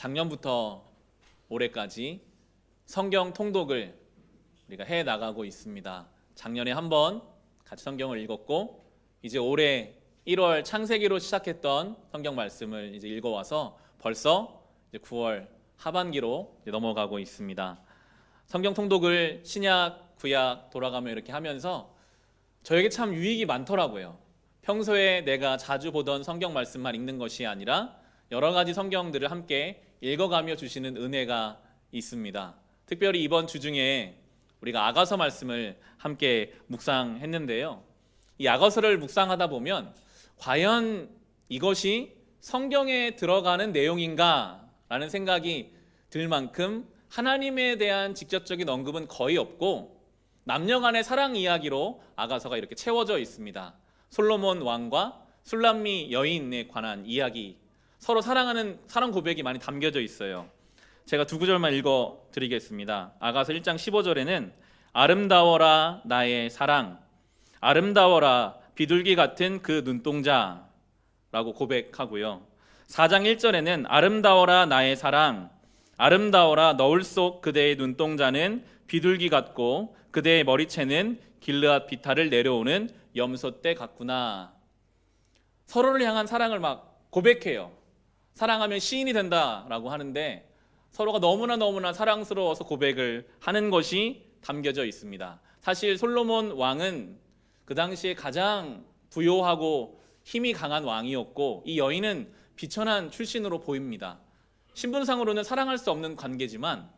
작년부터 올해까지 성경 통독을 우리가 해 나가고 있습니다. 작년에 한번 같이 성경을 읽었고 이제 올해 1월 창세기로 시작했던 성경 말씀을 이제 읽어와서 벌써 이제 9월 하반기로 이제 넘어가고 있습니다. 성경 통독을 신약, 구약 돌아가며 이렇게 하면서 저에게 참 유익이 많더라고요. 평소에 내가 자주 보던 성경 말씀만 읽는 것이 아니라 여러 가지 성경들을 함께 읽어가며 주시는 은혜가 있습니다. 특별히 이번 주 중에 우리가 아가서 말씀을 함께 묵상했는데요. 이 아가서를 묵상하다 보면 과연 이것이 성경에 들어가는 내용인가 라는 생각이 들 만큼 하나님에 대한 직접적인 언급은 거의 없고 남녀 간의 사랑 이야기로 아가서가 이렇게 채워져 있습니다. 솔로몬 왕과 술람미 여인에 관한 이야기, 서로 사랑하는 사랑 고백이 많이 담겨져 있어요. 제가 두 구절만 읽어 드리겠습니다. 아가서 1장 15절에는 아름다워라 나의 사랑, 아름다워라 비둘기 같은 그 눈동자라고 고백하고요. 4장 1절에는 아름다워라 나의 사랑, 아름다워라 너울 속 그대의 눈동자는 비둘기 같고 그대의 머리채는 길르앗 비탈을 내려오는 염소떼 같구나. 서로를 향한 사랑을 막 고백해요. 사랑하면 시인이 된다라고 하는데 서로가 너무나 사랑스러워서 고백을 하는 것이 담겨져 있습니다. 사실 솔로몬 왕은 그 당시에 가장 부요하고 힘이 강한 왕이었고 이 여인은 비천한 출신으로 보입니다. 신분상으로는 사랑할 수 없는 관계지만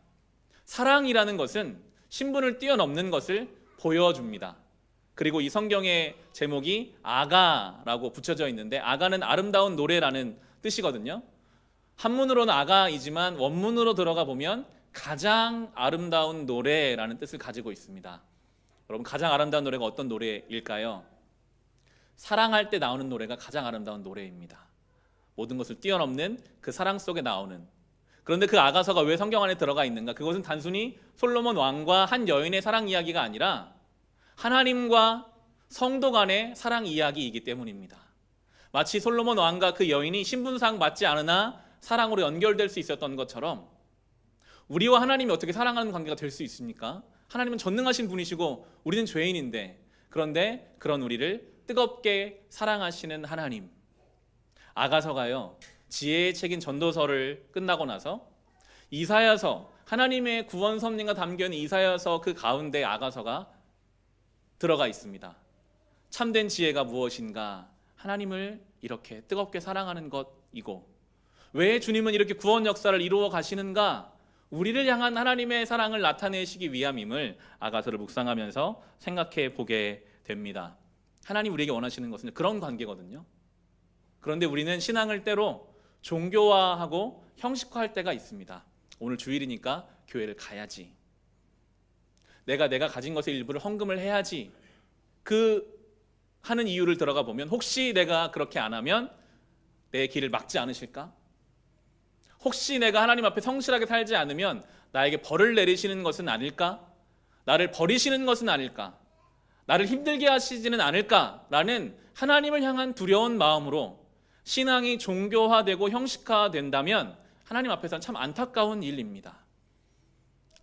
사랑이라는 것은 신분을 뛰어넘는 것을 보여줍니다. 그리고 이 성경의 제목이 아가라고 붙여져 있는데 아가는 아름다운 노래라는 뜻이거든요. 한문으로는 아가이지만 원문으로 들어가 보면 가장 아름다운 노래라는 뜻을 가지고 있습니다. 여러분, 가장 아름다운 노래가 어떤 노래일까요? 사랑할 때 나오는 노래가 가장 아름다운 노래입니다. 모든 것을 뛰어넘는 그 사랑 속에 나오는. 그런데 그 아가서가 왜 성경 안에 들어가 있는가? 그것은 단순히 솔로몬 왕과 한 여인의 사랑 이야기가 아니라 하나님과 성도 간의 사랑 이야기이기 때문입니다. 마치 솔로몬 왕과 그 여인이 신분상 맞지 않으나 사랑으로 연결될 수 있었던 것처럼 우리와 하나님이 어떻게 사랑하는 관계가 될 수 있습니까? 하나님은 전능하신 분이시고 우리는 죄인인데, 그런데 그런 우리를 뜨겁게 사랑하시는 하나님. 아가서가요, 지혜의 책인 전도서를 끝나고 나서 이사야서, 하나님의 구원 섭리가 담겨있는 이사야서 그 가운데 아가서가 들어가 있습니다. 참된 지혜가 무엇인가? 하나님을 이렇게 뜨겁게 사랑하는 것이고, 왜 주님은 이렇게 구원 역사를 이루어 가시는가? 우리를 향한 하나님의 사랑을 나타내시기 위함임을 아가서를 묵상하면서 생각해 보게 됩니다. 하나님 우리에게 원하시는 것은 그런 관계거든요. 그런데 우리는 신앙을 때로 종교화하고 형식화할 때가 있습니다. 오늘 주일이니까 교회를 가야지. 내가 가진 것의 일부를 헌금을 해야지. 그 하는 이유를 들어가 보면 혹시 내가 그렇게 안 하면 내 길을 막지 않으실까? 혹시 내가 하나님 앞에 성실하게 살지 않으면 나에게 벌을 내리시는 것은 아닐까? 나를 버리시는 것은 아닐까? 나를 힘들게 하시지는 않을까라는 하나님을 향한 두려운 마음으로 신앙이 종교화되고 형식화된다면 하나님 앞에서는 참 안타까운 일입니다.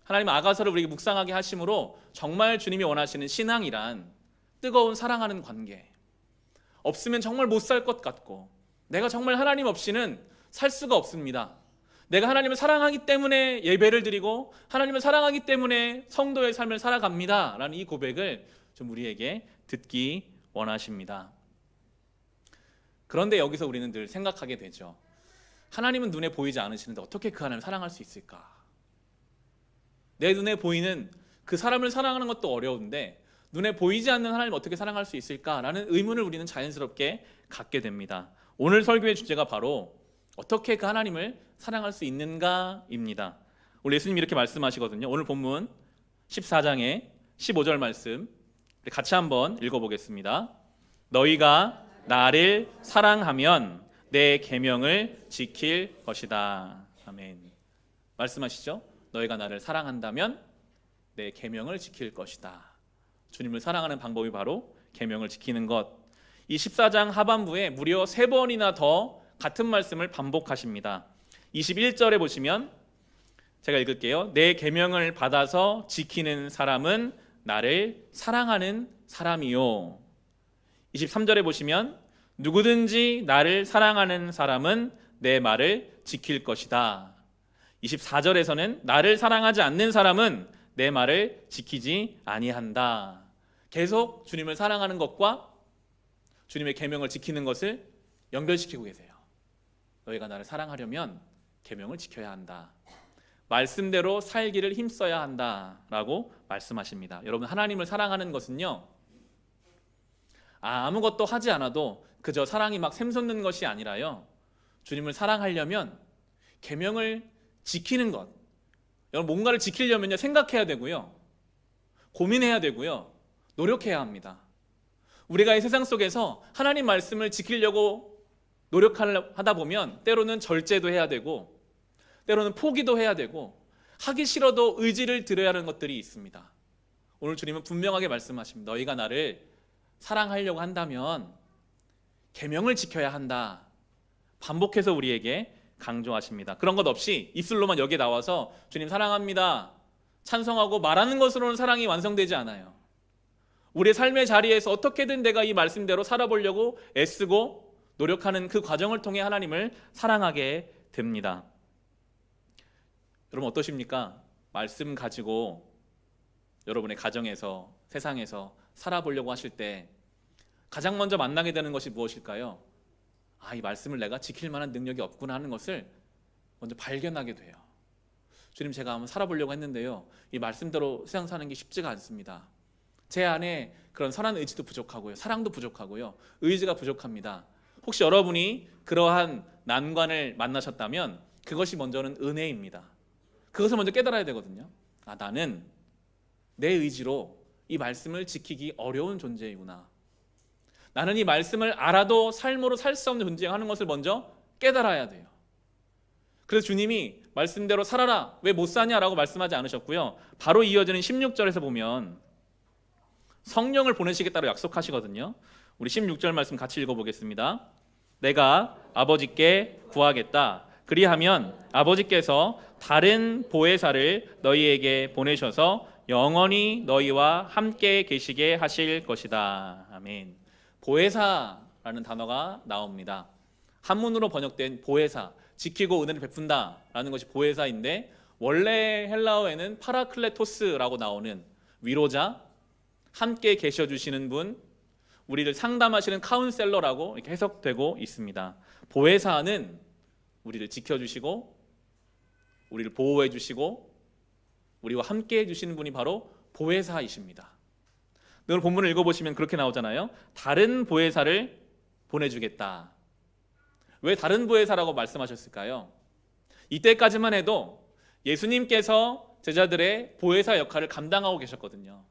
하나님 아가서를 우리에게 묵상하게 하심으로 정말 주님이 원하시는 신앙이란 뜨거운 사랑하는 관계, 없으면 정말 못 살 것 같고 내가 정말 하나님 없이는 살 수가 없습니다. 내가 하나님을 사랑하기 때문에 예배를 드리고 하나님을 사랑하기 때문에 성도의 삶을 살아갑니다 라는 이 고백을 좀 우리에게 듣기 원하십니다. 그런데 여기서 우리는 늘 생각하게 되죠. 하나님은 눈에 보이지 않으시는데 어떻게 그 하나님을 사랑할 수 있을까? 내 눈에 보이는 그 사람을 사랑하는 것도 어려운데 눈에 보이지 않는 하나님을 어떻게 사랑할 수 있을까라는 의문을 우리는 자연스럽게 갖게 됩니다. 오늘 설교의 주제가 바로 어떻게 그 하나님을 사랑할 수 있는가입니다. 우리 예수님 이렇게 말씀하시거든요. 오늘 본문 14장의 15절 말씀 같이 한번 읽어보겠습니다. 너희가 나를 사랑하면 내 계명을 지킬 것이다. 아멘. 말씀하시죠. 너희가 나를 사랑한다면 내 계명을 지킬 것이다. 주님을 사랑하는 방법이 바로 계명을 지키는 것. 이 14장 하반부에 무려 3번이나 더 같은 말씀을 반복하십니다. 21절에 보시면 제가 읽을게요. 내 계명을 받아서 지키는 사람은 나를 사랑하는 사람이요. 23절에 보시면 누구든지 나를 사랑하는 사람은 내 말을 지킬 것이다. 24절에서는 나를 사랑하지 않는 사람은 내 말을 지키지 아니한다. 계속 주님을 사랑하는 것과 주님의 계명을 지키는 것을 연결시키고 계세요. 너희가 나를 사랑하려면 계명을 지켜야 한다. 말씀대로 살기를 힘써야 한다라고 말씀하십니다. 여러분, 하나님을 사랑하는 것은요, 아무것도 하지 않아도 그저 사랑이 막 샘솟는 것이 아니라요, 주님을 사랑하려면 계명을 지키는 것, 여러분, 뭔가를 지키려면요 생각해야 되고요, 고민해야 되고요, 노력해야 합니다. 우리가 이 세상 속에서 하나님 말씀을 지키려고 노력하다 보면 때로는 절제도 해야 되고 때로는 포기도 해야 되고 하기 싫어도 의지를 들여야 하는 것들이 있습니다. 오늘 주님은 분명하게 말씀하십니다. 너희가 나를 사랑하려고 한다면 계명을 지켜야 한다. 반복해서 우리에게 강조하십니다. 그런 것 없이 입술로만 여기에 나와서 주님 사랑합니다 찬성하고 말하는 것으로는 사랑이 완성되지 않아요. 우리의 삶의 자리에서 어떻게든 내가 이 말씀대로 살아보려고 애쓰고 노력하는 그 과정을 통해 하나님을 사랑하게 됩니다. 여러분 어떠십니까? 말씀 가지고 여러분의 가정에서 세상에서 살아보려고 하실 때 가장 먼저 만나게 되는 것이 무엇일까요? 이 말씀을 내가 지킬 만한 능력이 없구나 하는 것을 먼저 발견하게 돼요. 주님, 제가 한번 살아보려고 했는데요, 이 말씀대로 세상 사는 게 쉽지가 않습니다. 제 안에 그런 선한 의지도 부족하고요, 사랑도 부족하고요, 의지가 부족합니다. 혹시 여러분이 그러한 난관을 만나셨다면 그것이 먼저는 은혜입니다. 그것을 먼저 깨달아야 되거든요. 나는 내 의지로 이 말씀을 지키기 어려운 존재이구나. 나는 이 말씀을 알아도 삶으로 살 수 없는 존재가 하는 것을 먼저 깨달아야 돼요. 그래서 주님이 말씀대로 살아라, 왜 못 사냐라고 말씀하지 않으셨고요, 바로 이어지는 16절에서 보면 성령을 보내시겠다고 약속하시거든요. 우리 16절 말씀 같이 읽어보겠습니다. 내가 아버지께 구하겠다. 그리하면 아버지께서 다른 보혜사를 너희에게 보내셔서 영원히 너희와 함께 계시게 하실 것이다. 아멘. 보혜사라는 단어가 나옵니다. 한문으로 번역된 보혜사, 지키고 은혜를 베푼다라는 것이 보혜사인데, 원래 헬라어에는 파라클레토스라고 나오는 위로자, 함께 계셔주시는 분, 우리를 상담하시는 카운셀러라고 이렇게 해석되고 있습니다. 보혜사는 우리를 지켜주시고 우리를 보호해주시고 우리와 함께 해주시는 분이 바로 보혜사이십니다. 오늘 본문을 읽어보시면 그렇게 나오잖아요. 다른 보혜사를 보내주겠다. 왜 다른 보혜사라고 말씀하셨을까요? 이때까지만 해도 예수님께서 제자들의 보혜사 역할을 감당하고 계셨거든요.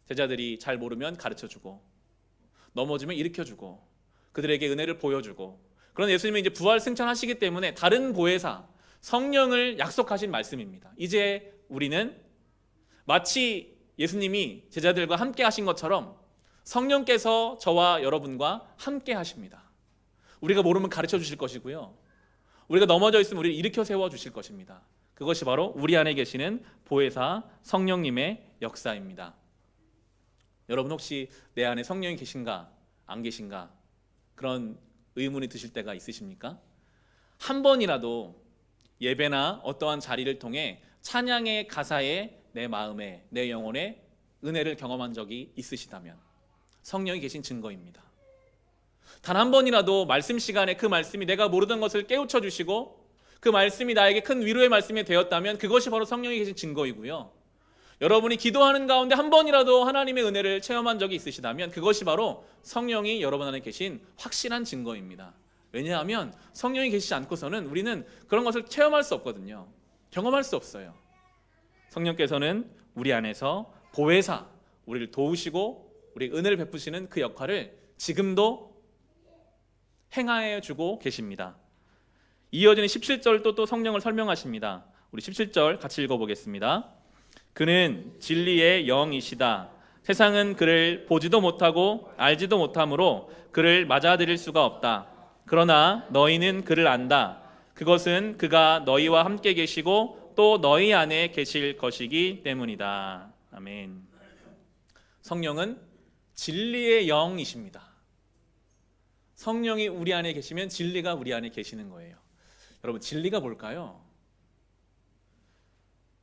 제자들이 잘 모르면 가르쳐주고 넘어지면 일으켜주고 그들에게 은혜를 보여주고, 그런 예수님이 이제 부활 승천하시기 때문에 다른 보혜사 성령을 약속하신 말씀입니다. 이제 우리는 마치 예수님이 제자들과 함께 하신 것처럼 성령께서 저와 여러분과 함께 하십니다. 우리가 모르면 가르쳐 주실 것이고요, 우리가 넘어져 있으면 우리를 일으켜 세워 주실 것입니다. 그것이 바로 우리 안에 계시는 보혜사 성령님의 역사입니다. 여러분 혹시 내 안에 성령이 계신가 안 계신가 그런 의문이 드실 때가 있으십니까? 한 번이라도 예배나 어떠한 자리를 통해 찬양의 가사에 내 마음에 내 영혼에 은혜를 경험한 적이 있으시다면 성령이 계신 증거입니다. 단 한 번이라도 말씀 시간에 그 말씀이 내가 모르던 것을 깨우쳐 주시고 그 말씀이 나에게 큰 위로의 말씀이 되었다면 그것이 바로 성령이 계신 증거이고요, 여러분이 기도하는 가운데 한 번이라도 하나님의 은혜를 체험한 적이 있으시다면 그것이 바로 성령이 여러분 안에 계신 확실한 증거입니다. 왜냐하면 성령이 계시지 않고서는 우리는 그런 것을 체험할 수 없거든요. 경험할 수 없어요. 성령께서는 우리 안에서 보혜사, 우리를 도우시고 우리 은혜를 베푸시는 그 역할을 지금도 행하여 주고 계십니다. 이어지는 17절도 또 성령을 설명하십니다. 우리 17절 같이 읽어보겠습니다. 그는 진리의 영이시다. 세상은 그를 보지도 못하고 알지도 못하므로 그를 맞아들일 수가 없다. 그러나 너희는 그를 안다. 그것은 그가 너희와 함께 계시고 또 너희 안에 계실 것이기 때문이다. 아멘. 성령은 진리의 영이십니다. 성령이 우리 안에 계시면 진리가 우리 안에 계시는 거예요. 여러분, 진리가 뭘까요?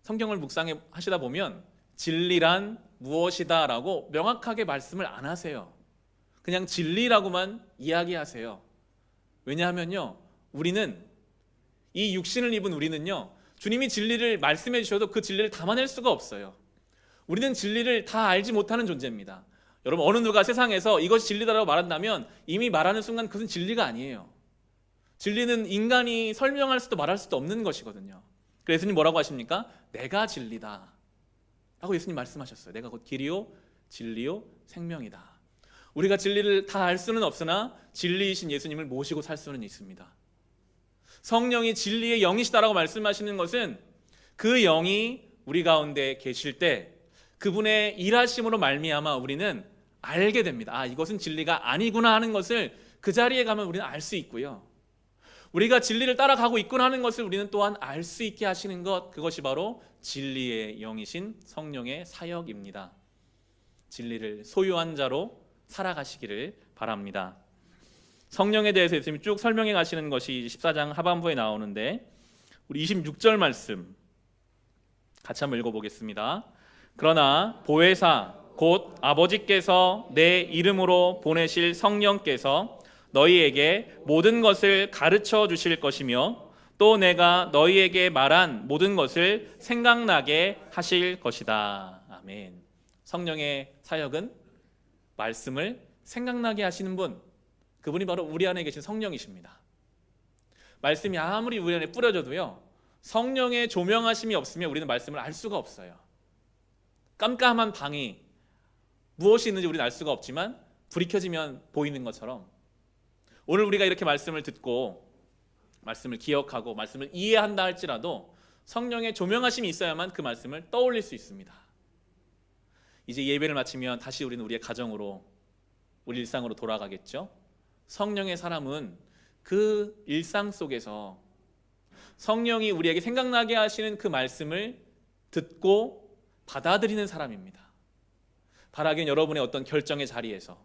성경을 묵상해 하시다 보면 진리란 무엇이다 라고 명확하게 말씀을 안 하세요. 그냥 진리라고만 이야기하세요. 왜냐하면요, 우리는, 이 육신을 입은 우리는요, 주님이 진리를 말씀해 주셔도 그 진리를 담아낼 수가 없어요. 우리는 진리를 다 알지 못하는 존재입니다. 여러분, 어느 누가 세상에서 이것이 진리다라고 말한다면 이미 말하는 순간 그것은 진리가 아니에요. 진리는 인간이 설명할 수도 말할 수도 없는 것이거든요. 그래서 예수님 뭐라고 하십니까? 내가 진리다 라고 예수님 말씀하셨어요. 내가 곧 길이요 진리요 생명이다. 우리가 진리를 다 알 수는 없으나 진리이신 예수님을 모시고 살 수는 있습니다. 성령이 진리의 영이시다라고 말씀하시는 것은 그 영이 우리 가운데 계실 때 그분의 일하심으로 말미암아 우리는 알게 됩니다. 아, 이것은 진리가 아니구나 하는 것을 그 자리에 가면 우리는 알 수 있고요. 우리가 진리를 따라가고 있구나 하는 것을 우리는 또한 알 수 있게 하시는 것, 그것이 바로 진리의 영이신 성령의 사역입니다. 진리를 소유한 자로 살아가시기를 바랍니다. 성령에 대해서 예수님이 쭉 설명해 가시는 것이 14장 하반부에 나오는데 우리 26절 말씀 같이 한번 읽어보겠습니다. 그러나 보혜사 곧 아버지께서 내 이름으로 보내실 성령께서 너희에게 모든 것을 가르쳐 주실 것이며 또 내가 너희에게 말한 모든 것을 생각나게 하실 것이다. 아멘. 성령의 사역은 말씀을 생각나게 하시는 분, 그분이 바로 우리 안에 계신 성령이십니다. 말씀이 아무리 우리 안에 뿌려져도요, 성령의 조명하심이 없으면 우리는 말씀을 알 수가 없어요. 깜깜한 방이 무엇이 있는지 우리는 알 수가 없지만 불이 켜지면 보이는 것처럼 오늘 우리가 이렇게 말씀을 듣고 말씀을 기억하고 말씀을 이해한다 할지라도 성령의 조명하심이 있어야만 그 말씀을 떠올릴 수 있습니다. 이제 예배를 마치면 다시 우리는 우리의 가정으로, 우리 일상으로 돌아가겠죠. 성령의 사람은 그 일상 속에서 성령이 우리에게 생각나게 하시는 그 말씀을 듣고 받아들이는 사람입니다. 바라기는 여러분의 어떤 결정의 자리에서,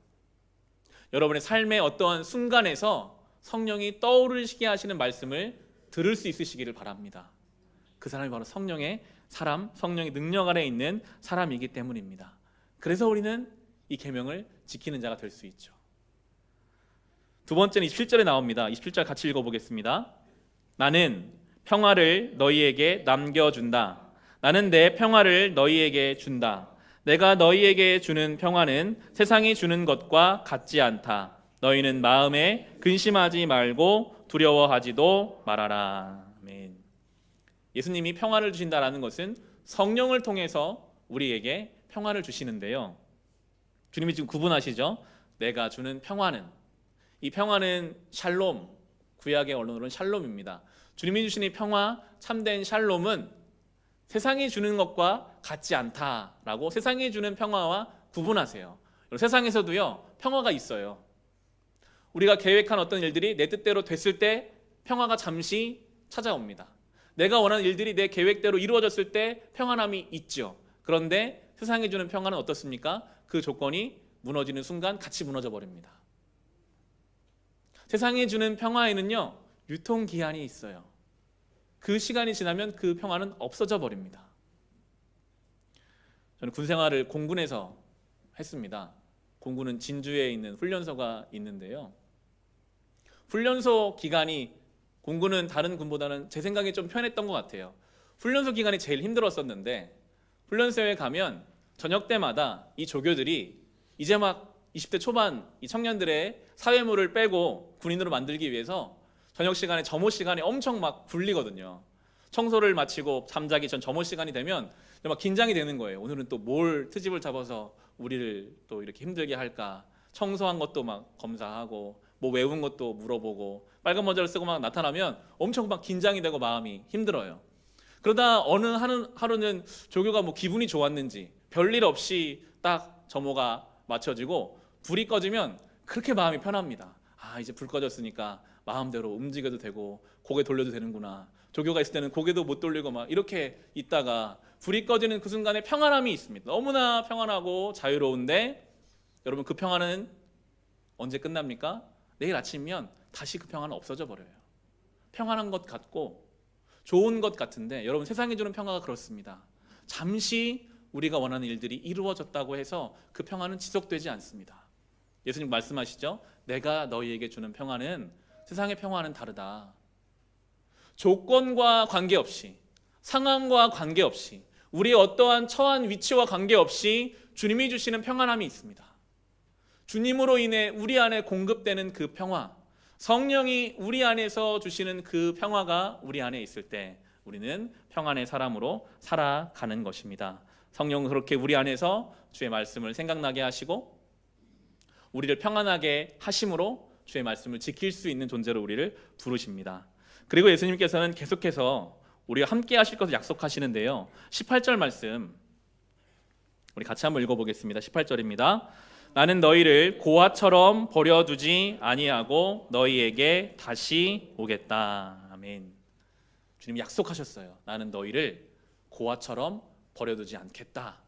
여러분의 삶의 어떠한 순간에서 성령이 떠오르시게 하시는 말씀을 들을 수 있으시기를 바랍니다. 그 사람이 바로 성령의 사람, 성령의 능력 아래 있는 사람이기 때문입니다. 그래서 우리는 이 계명을 지키는 자가 될 수 있죠. 두 번째는 27절에 나옵니다. 27절 같이 읽어보겠습니다. 나는 평화를 너희에게 남겨준다. 나는 내 평화를 너희에게 준다. 내가 너희에게 주는 평화는 세상이 주는 것과 같지 않다. 너희는 마음에 근심하지 말고 두려워하지도 말아라. 아멘. 예수님이 평화를 주신다라는 것은 성령을 통해서 우리에게 평화를 주시는데요. 주님이 지금 구분하시죠. 내가 주는 평화는, 이 평화는 샬롬, 구약의 언어로는 샬롬입니다. 주님이 주신 이 평화, 참된 샬롬은 세상이 주는 것과 같지 않다라고 세상이 주는 평화와 구분하세요. 세상에서도요, 평화가 있어요. 우리가 계획한 어떤 일들이 내 뜻대로 됐을 때 평화가 잠시 찾아옵니다. 내가 원하는 일들이 내 계획대로 이루어졌을 때 평안함이 있죠. 그런데 세상이 주는 평화는 어떻습니까? 그 조건이 무너지는 순간 같이 무너져 버립니다. 세상이 주는 평화에는요, 유통기한이 있어요. 그 시간이 지나면 그 평화는 없어져 버립니다. 저는 군 생활을 공군에서 했습니다. 공군은 진주에 있는 훈련소가 있는데요. 훈련소 기간이, 공군은 다른 군보다는 제 생각에 좀 편했던 것 같아요. 훈련소 기간이 제일 힘들었었는데 훈련소에 가면 저녁 때마다 이 조교들이 이제 막 20대 초반 이 청년들의 사회물을 빼고 군인으로 만들기 위해서 저녁 시간에 점호 시간에 엄청 막 굴리거든요. 청소를 마치고 잠자기 전 점호 시간이 되면 막 긴장이 되는 거예요. 오늘은 또 뭘 트집을 잡아서 우리를 또 이렇게 힘들게 할까. 청소한 것도 막 검사하고 뭐 외운 것도 물어보고 빨간 모자를 쓰고 막 나타나면 엄청 막 긴장이 되고 마음이 힘들어요. 그러다 어느 하루는 조교가 뭐 기분이 좋았는지 별일 없이 딱 점호가 맞춰지고 불이 꺼지면 그렇게 마음이 편합니다. 아, 이제 불 꺼졌으니까 마음대로 움직여도 되고 고개 돌려도 되는구나. 조교가 있을 때는 고개도 못 돌리고 막 이렇게 있다가 불이 꺼지는 그 순간에 평안함이 있습니다. 너무나 평안하고 자유로운데 여러분, 그 평안은 언제 끝납니까? 내일 아침이면 다시 그 평안은 없어져 버려요. 평안한 것 같고 좋은 것 같은데 여러분, 세상이 주는 평화가 그렇습니다. 잠시 우리가 원하는 일들이 이루어졌다고 해서 그 평안은 지속되지 않습니다. 예수님 말씀하시죠. 내가 너희에게 주는 평안은 세상의 평화와는 다르다. 조건과 관계없이, 상황과 관계없이, 우리의 어떠한 처한 위치와 관계없이 주님이 주시는 평안함이 있습니다. 주님으로 인해 우리 안에 공급되는 그 평화, 성령이 우리 안에서 주시는 그 평화가 우리 안에 있을 때 우리는 평안의 사람으로 살아가는 것입니다. 성령은 그렇게 우리 안에서 주의 말씀을 생각나게 하시고 우리를 평안하게 하심으로 주의 말씀을 지킬 수 있는 존재로 우리를 부르십니다. 그리고 예수님께서는 계속해서 우리가 함께 하실 것을 약속하시는데요. 18절 말씀 우리 같이 한번 읽어보겠습니다. 18절입니다. 나는 너희를 고아처럼 버려두지 아니하고 너희에게 다시 오겠다. 아멘. 주님이 약속하셨어요. 나는 너희를 고아처럼 버려두지 않겠다.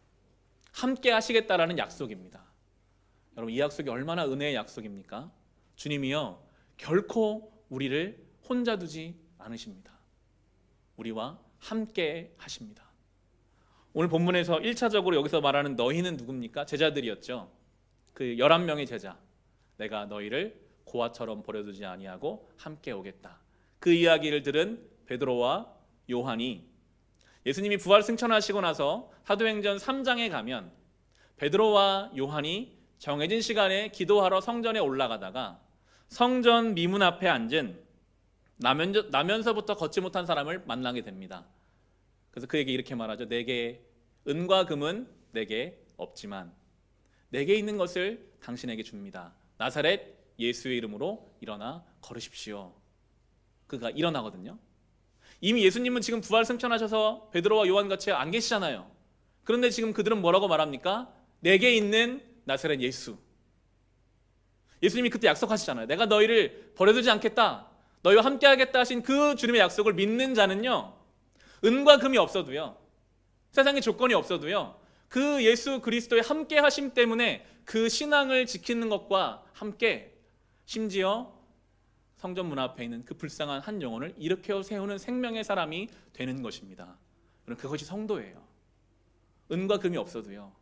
함께 하시겠다라는 약속입니다. 여러분, 이 약속이 얼마나 은혜의 약속입니까? 주님이요, 결코 우리를 혼자 두지 않으십니다. 우리와 함께 하십니다. 오늘 본문에서 1차적으로 여기서 말하는 너희는 누굽니까? 제자들이었죠. 그 11명의 제자. 내가 너희를 고아처럼 버려두지 아니하고 함께 오겠다. 그 이야기를 들은 베드로와 요한이 예수님이 부활 승천하시고 나서 사도행전 3장에 가면 베드로와 요한이 정해진 시간에 기도하러 성전에 올라가다가 성전 미문 앞에 앉은 나면서부터 걷지 못한 사람을 만나게 됩니다. 그래서 그에게 이렇게 말하죠. 내게 은과 금은 내게 없지만 내게 있는 것을 당신에게 줍니다. 나사렛 예수의 이름으로 일어나 걸으십시오. 그가 일어나거든요. 이미 예수님은 지금 부활 승천하셔서 베드로와 요한같이 안 계시잖아요. 그런데 지금 그들은 뭐라고 말합니까? 내게 있는 나사렛 예수. 예수님이 그때 약속하시잖아요. 내가 너희를 버려두지 않겠다. 너희와 함께 하겠다 하신 그 주님의 약속을 믿는 자는요, 은과 금이 없어도요, 세상의 조건이 없어도요, 그 예수 그리스도의 함께 하심 때문에 그 신앙을 지키는 것과 함께 심지어 성전 문 앞에 있는 그 불쌍한 한 영혼을 일으켜 세우는 생명의 사람이 되는 것입니다. 그것이 성도예요. 은과 금이 없어도요,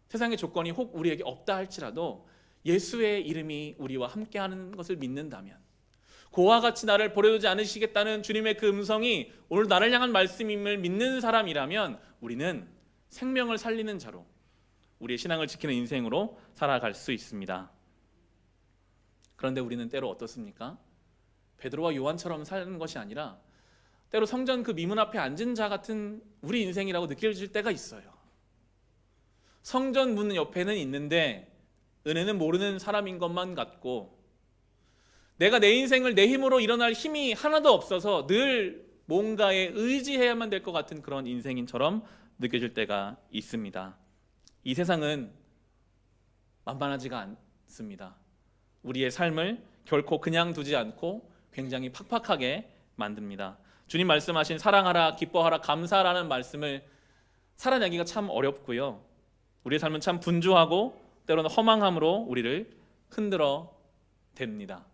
세상의 조건이 혹 우리에게 없다 할지라도 예수의 이름이 우리와 함께하는 것을 믿는다면, 고와 같이 나를 버려두지 않으시겠다는 주님의 그 음성이 오늘 나를 향한 말씀임을 믿는 사람이라면 우리는 생명을 살리는 자로, 우리의 신앙을 지키는 인생으로 살아갈 수 있습니다. 그런데 우리는 때로 어떻습니까? 베드로와 요한처럼 사는 것이 아니라 때로 성전 그 미문 앞에 앉은 자 같은 우리 인생이라고 느껴질 때가 있어요. 성전 문 옆에는 있는데 은혜는 모르는 사람인 것만 같고, 내가 내 인생을 내 힘으로 일어날 힘이 하나도 없어서 늘 뭔가에 의지해야만 될 것 같은 그런 인생인처럼 느껴질 때가 있습니다. 이 세상은 만만하지가 않습니다. 우리의 삶을 결코 그냥 두지 않고 굉장히 팍팍하게 만듭니다. 주님 말씀하신 사랑하라, 기뻐하라, 감사하라는 말씀을 살아내기가 참 어렵고요. 우리의 삶은 참 분주하고 때로는 허망함으로 우리를 흔들어 댑니다.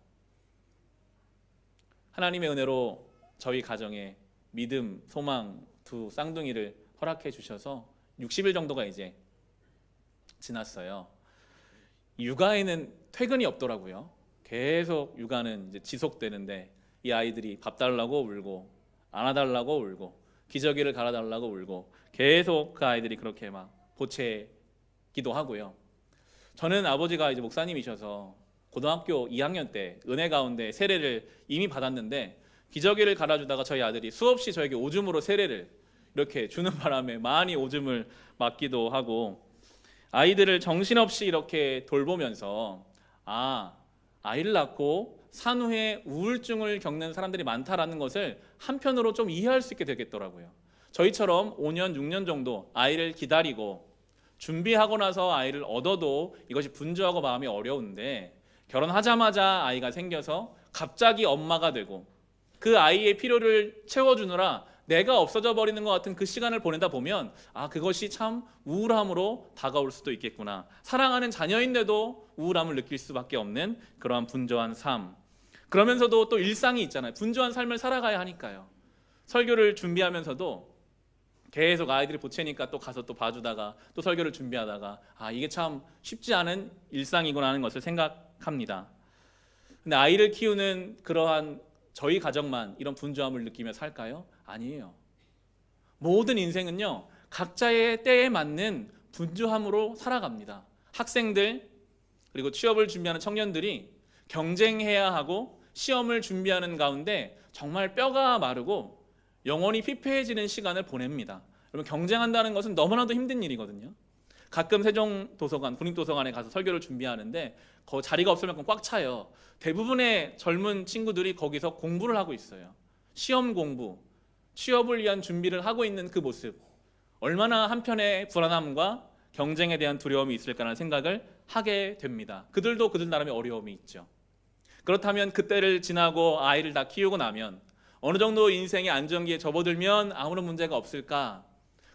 하나님의 은혜로 저희 가정에 믿음, 소망 두 쌍둥이를 허락해 주셔서 60일 정도가 이제 지났어요. 육아에는 퇴근이 없더라고요. 계속 육아는 이제 지속되는데 이 아이들이 밥 달라고 울고 안아달라고 울고 기저귀를 갈아달라고 울고 계속 그 아이들이 그렇게 막 보채기도 하고요. 저는 아버지가 이제 목사님이셔서 고등학교 2학년 때 은혜 가운데 세례를 이미 받았는데 기저귀를 갈아주다가 저희 아들이 수없이 저에게 오줌으로 세례를 이렇게 주는 바람에 많이 오줌을 맞기도 하고, 아이들을 정신없이 이렇게 돌보면서 아이를 낳고 산후에 우울증을 겪는 사람들이 많다라는 것을 한편으로 좀 이해할 수 있게 되겠더라고요. 저희처럼 5년, 6년 정도 아이를 기다리고 준비하고 나서 아이를 얻어도 이것이 분주하고 마음이 어려운데 결혼하자마자 아이가 생겨서 갑자기 엄마가 되고 그 아이의 필요를 채워주느라 내가 없어져 버리는 것 같은 그 시간을 보내다 보면 그것이 참 우울함으로 다가올 수도 있겠구나. 사랑하는 자녀인데도 우울함을 느낄 수밖에 없는 그러한 분주한 삶. 그러면서도 또 일상이 있잖아요. 분주한 삶을 살아가야 하니까요. 설교를 준비하면서도 계속 아이들이 보채니까 또 가서 또 봐주다가 또 설교를 준비하다가 이게 참 쉽지 않은 일상이구나 하는 것을 생각합니다. 근데 아이를 키우는 그러한 저희 가정만 이런 분주함을 느끼며 살까요? 아니에요. 모든 인생은요, 각자의 때에 맞는 분주함으로 살아갑니다. 학생들 그리고 취업을 준비하는 청년들이 경쟁해야 하고 시험을 준비하는 가운데 정말 뼈가 마르고 영혼이 피폐해지는 시간을 보냅니다. 여러분, 경쟁한다는 것은 너무나도 힘든 일이거든요. 가끔 세종도서관, 국립도서관에 가서 설교를 준비하는데 자리가 없을 만큼 꽉 차요. 대부분의 젊은 친구들이 거기서 공부를 하고 있어요. 시험 공부, 취업을 위한 준비를 하고 있는 그 모습, 얼마나 한편의 불안함과 경쟁에 대한 두려움이 있을까라는 생각을 하게 됩니다. 그들도 그들 나름의 어려움이 있죠. 그렇다면 그때를 지나고 아이를 다 키우고 나면 어느 정도 인생의 안정기에 접어들면 아무런 문제가 없을까?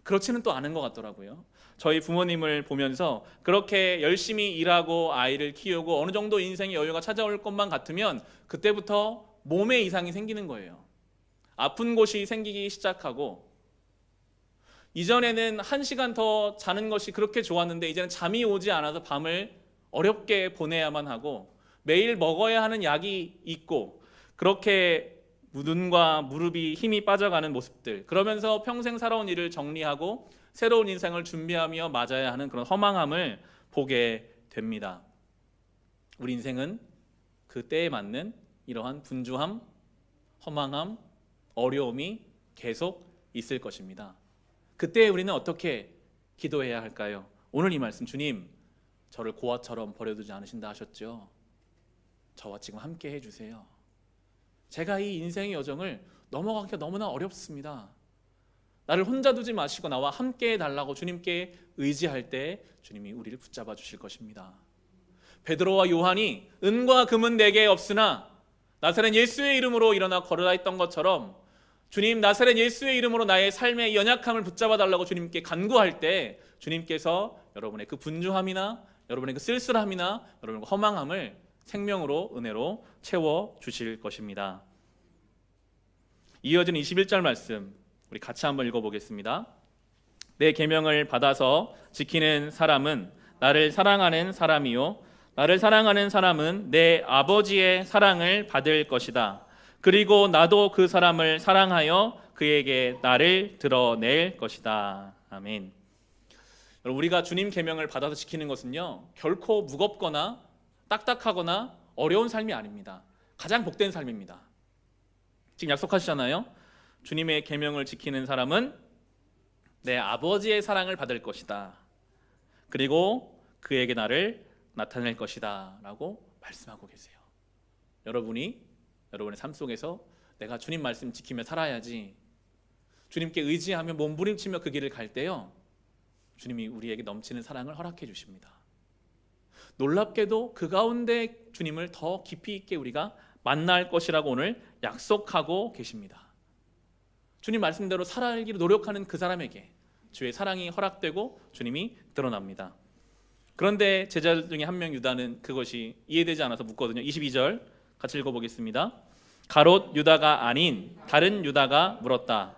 그렇지는 또 않은 것 같더라고요. 저희 부모님을 보면서 그렇게 열심히 일하고 아이를 키우고 어느 정도 인생의 여유가 찾아올 것만 같으면 그때부터 몸에 이상이 생기는 거예요. 아픈 곳이 생기기 시작하고, 이전에는 1시간 더 자는 것이 그렇게 좋았는데 이제는 잠이 오지 않아서 밤을 어렵게 보내야만 하고, 매일 먹어야 하는 약이 있고, 그렇게 눈과 무릎이 힘이 빠져가는 모습들, 그러면서 평생 살아온 일을 정리하고 새로운 인생을 준비하며 맞아야 하는 그런 허망함을 보게 됩니다. 우리 인생은 그 때에 맞는 이러한 분주함, 허망함, 어려움이 계속 있을 것입니다. 그때 우리는 어떻게 기도해야 할까요? 오늘 이 말씀, 주님 저를 고아처럼 버려두지 않으신다 하셨죠. 저와 지금 함께 해주세요. 제가 이 인생의 여정을 넘어가기가 너무나 어렵습니다. 나를 혼자 두지 마시고 나와 함께 해달라고 주님께 의지할 때 주님이 우리를 붙잡아 주실 것입니다. 베드로와 요한이 은과 금은 내게 없으나 나사렛 예수의 이름으로 일어나 걸어다 했던 것처럼, 주님 나사렛 예수의 이름으로 나의 삶의 연약함을 붙잡아 달라고 주님께 간구할 때 주님께서 여러분의 그 분주함이나 여러분의 그 쓸쓸함이나 여러분의 그 허망함을 생명으로, 은혜로 채워 주실 것입니다. 이어지는 21절 말씀 우리 같이 한번 읽어보겠습니다. 내 계명을 받아서 지키는 사람은 나를 사랑하는 사람이요, 나를 사랑하는 사람은 내 아버지의 사랑을 받을 것이다. 그리고 나도 그 사람을 사랑하여 그에게 나를 드러낼 것이다. 아멘. 우리가 주님 계명을 받아서 지키는 것은요, 결코 무겁거나 딱딱하거나 어려운 삶이 아닙니다. 가장 복된 삶입니다. 지금 약속하시잖아요. 주님의 계명을 지키는 사람은 내 아버지의 사랑을 받을 것이다. 그리고 그에게 나를 나타낼 것이다 라고 말씀하고 계세요. 여러분이 여러분의 삶 속에서 내가 주님 말씀 지키며 살아야지, 주님께 의지하며 몸부림치며 그 길을 갈 때요, 주님이 우리에게 넘치는 사랑을 허락해 주십니다. 놀랍게도 그 가운데 주님을 더 깊이 있게 우리가 만날 것이라고 오늘 약속하고 계십니다. 주님 말씀대로 살아가기로 노력하는 그 사람에게 주의 사랑이 허락되고 주님이 드러납니다. 그런데 제자들 중에 한 명 유다는 그것이 이해되지 않아서 묻거든요. 22절 같이 읽어보겠습니다. 가롯 유다가 아닌 다른 유다가 물었다.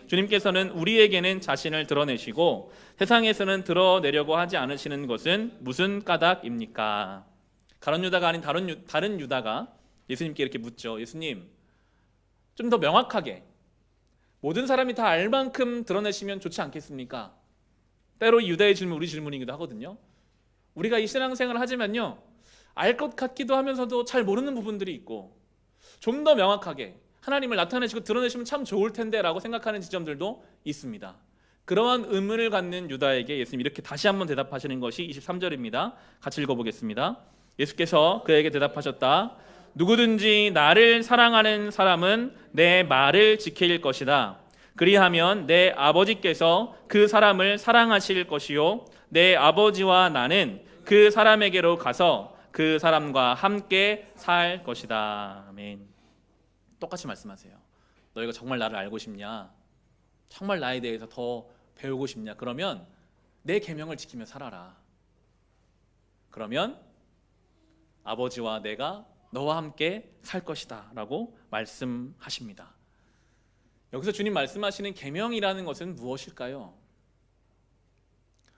주님께서는 우리에게는 자신을 드러내시고 세상에서는 드러내려고 하지 않으시는 것은 무슨 까닭입니까? 가롯 유다가 아닌 다른 유다가 예수님께 이렇게 묻죠. 예수님, 좀 더 명확하게 모든 사람이 다 알 만큼 드러내시면 좋지 않겠습니까? 때로 유다의 질문 우리 질문이기도 하거든요. 우리가 이 신앙생활을 하지만요, 알 것 같기도 하면서도 잘 모르는 부분들이 있고, 좀 더 명확하게 하나님을 나타내시고 드러내시면 참 좋을 텐데 라고 생각하는 지점들도 있습니다. 그러한 의문을 갖는 유다에게 예수님 이렇게 다시 한번 대답하시는 것이 23절입니다. 같이 읽어보겠습니다. 예수께서 그에게 대답하셨다. 누구든지 나를 사랑하는 사람은 내 말을 지킬 것이다. 그리하면 내 아버지께서 그 사람을 사랑하실 것이요, 내 아버지와 나는 그 사람에게로 가서 그 사람과 함께 살 것이다. 아멘. 똑같이 말씀하세요. 너희가 정말 나를 알고 싶냐? 정말 나에 대해서 더 배우고 싶냐? 그러면 내 계명을 지키며 살아라. 그러면 아버지와 내가 너와 함께 살 것이다 라고 말씀하십니다. 여기서 주님 말씀하시는 계명이라는 것은 무엇일까요?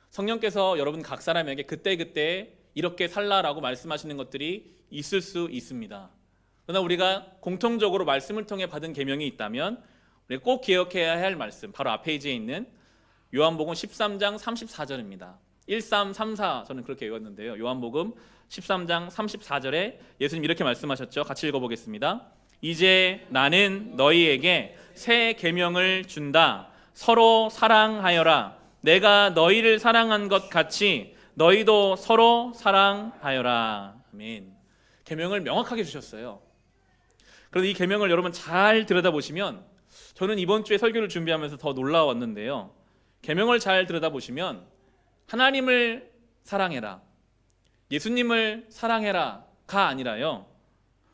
성령께서 여러분 각 사람에게 그때그때 이렇게 살라라고 말씀하시는 것들이 있을 수 있습니다. 그러나 우리가 공통적으로 말씀을 통해 받은 계명이 있다면 우리가 꼭 기억해야 할 말씀, 바로 앞 페이지에 있는 요한복음 13장 34절입니다. 1334 저는 그렇게 외웠는데요. 요한복음 13장 34절에 예수님 이렇게 말씀하셨죠. 같이 읽어보겠습니다. 이제 나는 너희에게 새 계명을 준다. 서로 사랑하여라. 내가 너희를 사랑한 것 같이 너희도 서로 사랑하여라. 아멘. 계명을 명확하게 주셨어요. 그런데 이 계명을 여러분 잘 들여다보시면, 저는 이번 주에 설교를 준비하면서 더 놀라웠는데요, 계명을 잘 들여다보시면 하나님을 사랑해라, 예수님을 사랑해라가 아니라요,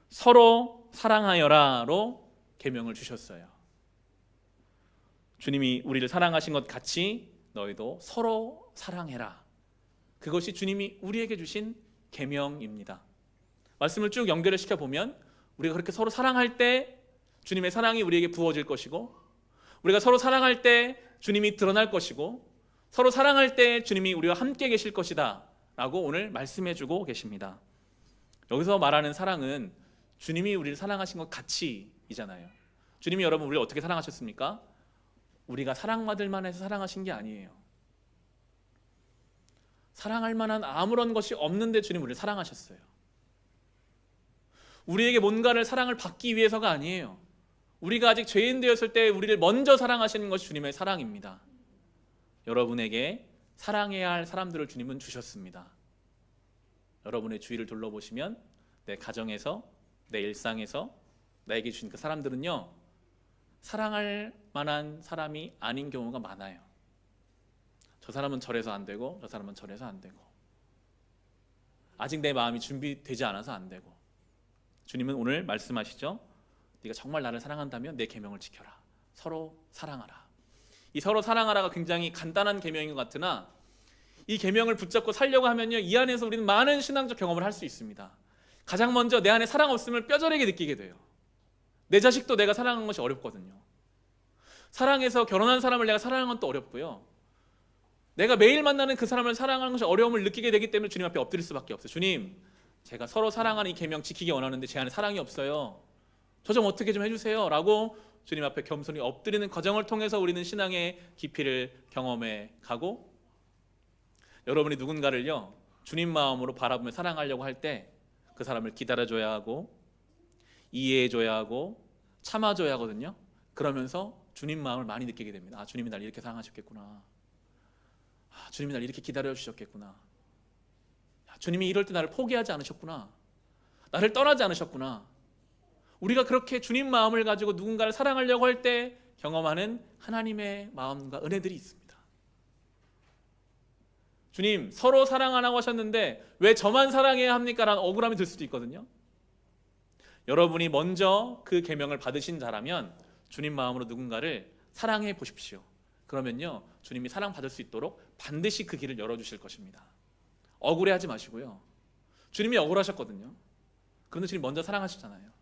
서로 사랑하여라로 계명을 주셨어요. 주님이 우리를 사랑하신 것 같이 너희도 서로 사랑해라. 그것이 주님이 우리에게 주신 계명입니다. 말씀을 쭉 연결을 시켜보면 우리가 그렇게 서로 사랑할 때 주님의 사랑이 우리에게 부어질 것이고, 우리가 서로 사랑할 때 주님이 드러날 것이고, 서로 사랑할 때 주님이 우리와 함께 계실 것이다 라고 오늘 말씀해주고 계십니다. 여기서 말하는 사랑은 주님이 우리를 사랑하신 것 같이이잖아요. 주님이 여러분 우리를 어떻게 사랑하셨습니까? 우리가 사랑받을 만해서 사랑하신 게 아니에요. 사랑할 만한 아무런 것이 없는데 주님 우리를 사랑하셨어요. 우리에게 뭔가를 사랑을 받기 위해서가 아니에요. 우리가 아직 죄인 되었을 때 우리를 먼저 사랑하시는 것이 주님의 사랑입니다. 여러분에게 사랑해야 할 사람들을 주님은 주셨습니다. 여러분의 주위를 둘러보시면 내 가정에서, 내 일상에서 나에게 주신 그 사람들은요, 사랑할 만한 사람이 아닌 경우가 많아요. 저 사람은 저래서 안 되고, 저 사람은 저래서 안 되고, 아직 내 마음이 준비되지 않아서 안 되고. 주님은 오늘 말씀하시죠. 네가 정말 나를 사랑한다면 내 계명을 지켜라. 서로 사랑하라. 이 서로 사랑하라가 굉장히 간단한 계명인 것 같으나 이 계명을 붙잡고 살려고 하면요, 이 안에서 우리는 많은 신앙적 경험을 할 수 있습니다. 가장 먼저 내 안에 사랑 없음을 뼈저리게 느끼게 돼요. 내 자식도 내가 사랑하는 것이 어렵거든요. 사랑해서 결혼한 사람을 내가 사랑하는 건 또 어렵고요, 내가 매일 만나는 그 사람을 사랑하는 것이 어려움을 느끼게 되기 때문에 주님 앞에 엎드릴 수밖에 없어요. 주님, 제가 서로 사랑하는 이 계명 지키기 원하는데 제 안에 사랑이 없어요. 저 좀 어떻게 좀 해주세요 라고 주님 앞에 겸손히 엎드리는 과정을 통해서 우리는 신앙의 깊이를 경험해 가고, 여러분이 누군가를요 주님 마음으로 바라보며 사랑하려고 할 때 그 사람을 기다려줘야 하고, 이해해줘야 하고, 참아줘야 하거든요. 그러면서 주님 마음을 많이 느끼게 됩니다. 아, 주님이 날 이렇게 사랑하셨겠구나. 아, 주님이 날 이렇게 기다려주셨겠구나. 주님이 이럴 때 나를 포기하지 않으셨구나. 나를 떠나지 않으셨구나. 우리가 그렇게 주님 마음을 가지고 누군가를 사랑하려고 할 때 경험하는 하나님의 마음과 은혜들이 있습니다. 주님, 서로 사랑하라고 하셨는데 왜 저만 사랑해야 합니까? 라는 억울함이 들 수도 있거든요. 여러분이 먼저 그 계명을 받으신 자라면 주님 마음으로 누군가를 사랑해 보십시오. 그러면요, 주님이 사랑받을 수 있도록 반드시 그 길을 열어주실 것입니다. 억울해하지 마시고요. 주님이 억울하셨거든요. 그런데 주님 먼저 사랑하셨잖아요.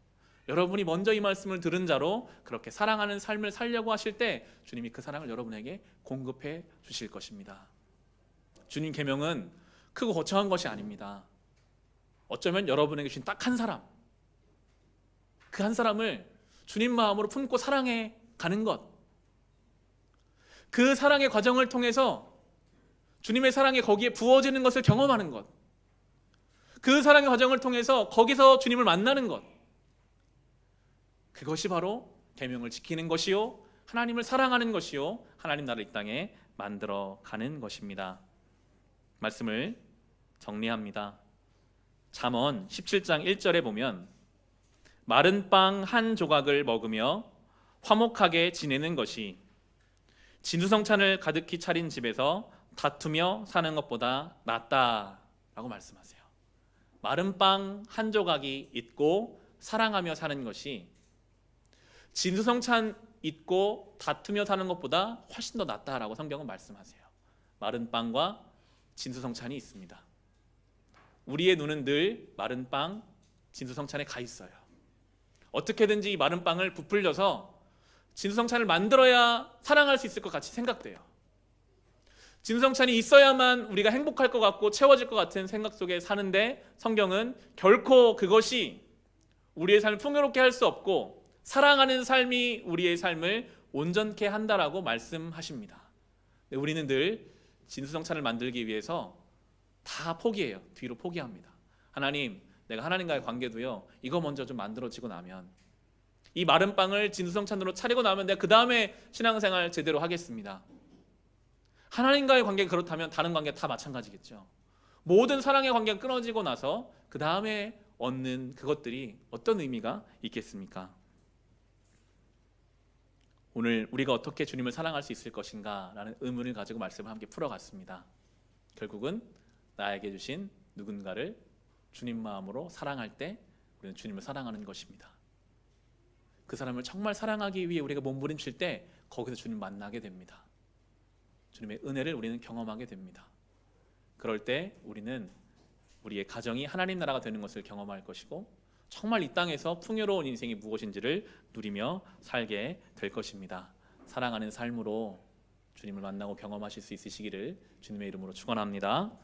여러분이 먼저 이 말씀을 들은 자로 그렇게 사랑하는 삶을 살려고 하실 때 주님이 그 사랑을 여러분에게 공급해 주실 것입니다. 주님 계명은 크고 거창한 것이 아닙니다. 어쩌면 여러분에게 주신 딱 한 사람, 그 한 사람을 주님 마음으로 품고 사랑해 가는 것, 그 사랑의 과정을 통해서 주님의 사랑이 거기에 부어지는 것을 경험하는 것, 그 사랑의 과정을 통해서 거기서 주님을 만나는 것, 그것이 바로 계명을 지키는 것이요, 하나님을 사랑하는 것이요, 하나님 나라를 이 땅에 만들어가는 것입니다. 말씀을 정리합니다. 잠언 17장 1절에 보면 마른 빵 한 조각을 먹으며 화목하게 지내는 것이 진수성찬을 가득히 차린 집에서 다투며 사는 것보다 낫다라고 말씀하세요. 마른 빵 한 조각이 있고 사랑하며 사는 것이 진수성찬 있고 다투며 사는 것보다 훨씬 더 낫다라고 성경은 말씀하세요. 마른 빵과 진수성찬이 있습니다. 우리의 눈은 늘 마른 빵, 진수성찬에 가 있어요. 어떻게든지 이 마른 빵을 부풀려서 진수성찬을 만들어야 사랑할 수 있을 것 같이 생각돼요. 진수성찬이 있어야만 우리가 행복할 것 같고 채워질 것 같은 생각 속에 사는데, 성경은 결코 그것이 우리의 삶을 풍요롭게 할 수 없고 사랑하는 삶이 우리의 삶을 온전케 한다라고 말씀하십니다. 우리는 늘 진수성찬을 만들기 위해서 다 포기해요. 뒤로 포기합니다. 하나님, 내가 하나님과의 관계도요, 이거 먼저 좀 만들어지고 나면, 이 마른 빵을 진수성찬으로 차리고 나면 내가 그 다음에 신앙생활 제대로 하겠습니다. 하나님과의 관계가 그렇다면 다른 관계 다 마찬가지겠죠. 모든 사랑의 관계가 끊어지고 나서 그 다음에 얻는 그것들이 어떤 의미가 있겠습니까? 오늘 우리가 어떻게 주님을 사랑할 수 있을 것인가 라는 의문을 가지고 말씀을 함께 풀어갔습니다. 결국은 나에게 주신 누군가를 주님 마음으로 사랑할 때 우리는 주님을 사랑하는 것입니다. 그 사람을 정말 사랑하기 위해 우리가 몸부림칠 때 거기서 주님 만나게 됩니다. 주님의 은혜를 우리는 경험하게 됩니다. 그럴 때 우리는 우리의 가정이 하나님 나라가 되는 것을 경험할 것이고, 정말 이 땅에서 풍요로운 인생이 무엇인지를 누리며 살게 될 것입니다. 사랑하는 삶으로 주님을 만나고 경험하실 수 있으시기를 주님의 이름으로 축원합니다.